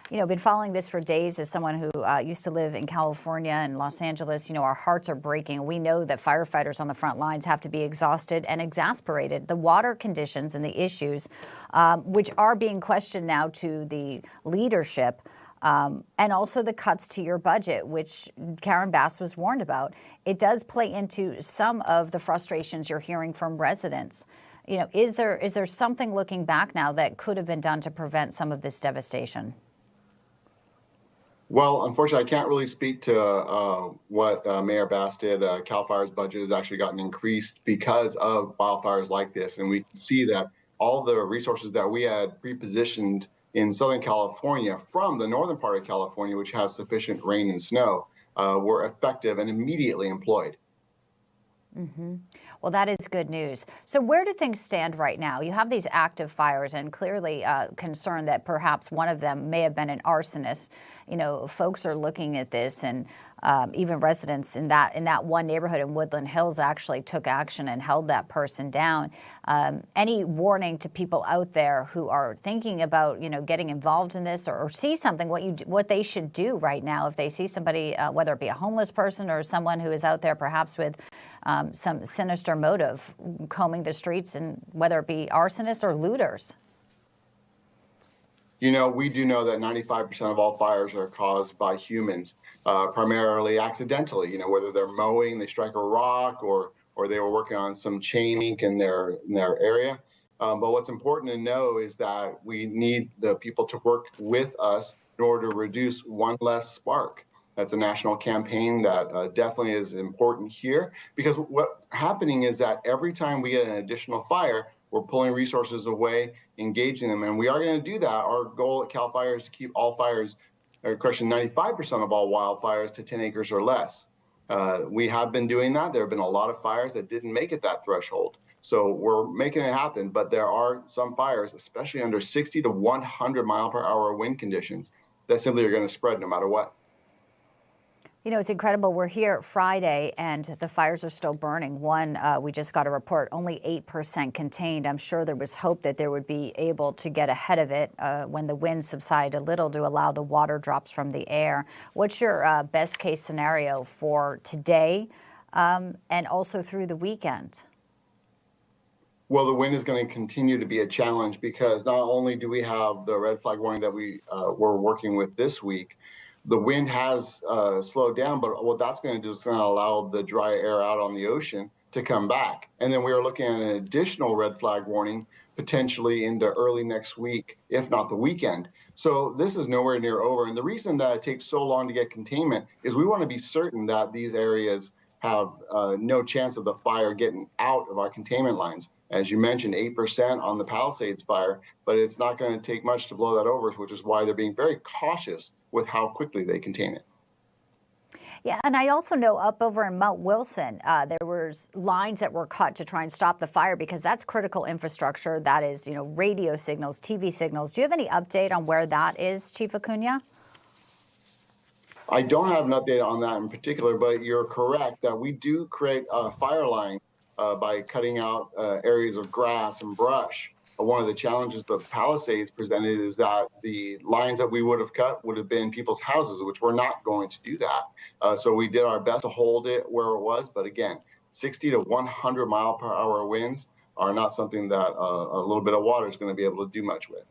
Been following this for days as someone who used to live in California and Los Angeles. Our hearts are breaking. We know that firefighters on the front lines have to be exhausted and exasperated. The water conditions and the issues, which are being questioned now to the leadership, and also the cuts to your budget, which Karen Bass was warned about. It does play into some of the frustrations you're hearing from residents. Is there something looking back now that could have been done to prevent some of this devastation? Well, unfortunately, I can't really speak to what Mayor Bass did. CAL FIRE's budget has actually gotten increased because of wildfires like this. And we can see that all the resources that we had pre-positioned in Southern California from the northern part of California, which has sufficient rain and snow, were effective and immediately employed. Mm-hmm. Well, that is good news. So where do things stand right now? You have these active fires and clearly concerned that perhaps one of them may have been an arsonist. Folks are looking at this, and even residents in that one neighborhood in Woodland Hills actually took action and held that person down. Any warning to people out there who are thinking about, getting involved in this or see something, what they should do right now if they see somebody, whether it be a homeless person or someone who is out there perhaps with some sinister motive, combing the streets, and whether it be arsonists or looters? We do know that 95% of all fires are caused by humans, primarily accidentally, whether they're mowing, they strike a rock, or they were working on some chain link in their area. But what's important to know is that we need the people to work with us in order to reduce one less spark. That's a national campaign that definitely is important here, because what's happening is that every time we get an additional fire, we're pulling resources away, engaging them, and we are going to do that. Our goal at CAL FIRE is to keep all fires, or correction, 95% of all wildfires to 10 acres or less. We have been doing that. There have been a lot of fires that didn't make it that threshold. So we're making it happen, but there are some fires, especially under 60 to 100 mile per hour wind conditions, that simply are going to spread no matter what. It's incredible. We're here Friday and the fires are still burning. One, we just got a report, only 8% contained. I'm sure there was hope that they would be able to get ahead of it when the wind subsided a little to allow the water drops from the air. What's your best case scenario for today and also through the weekend? Well, the wind is going to continue to be a challenge because not only do we have the red flag warning that we're working with this week, the wind has slowed down, but what that's going to do is going to allow the dry air out on the ocean to come back. And then we are looking at an additional red flag warning potentially into early next week, if not the weekend. So this is nowhere near over. And the reason that it takes so long to get containment is we want to be certain that these areas have no chance of the fire getting out of our containment lines. As you mentioned, 8% on the Palisades fire, but it's not going to take much to blow that over, which is why they're being very cautious with how quickly they contain it. Yeah, and I also know up over in Mount Wilson, there was lines that were cut to try and stop the fire because that's critical infrastructure. That is, radio signals, TV signals. Do you have any update on where that is, Chief Acuna? I don't have an update on that in particular, but you're correct that we do create a fire line by cutting out areas of grass and brush. One of the challenges the Palisades presented is that the lines that we would have cut would have been people's houses, which we're not going to do that. So we did our best to hold it where it was. But again, 60 to 100 mile per hour winds are not something that a little bit of water is going to be able to do much with.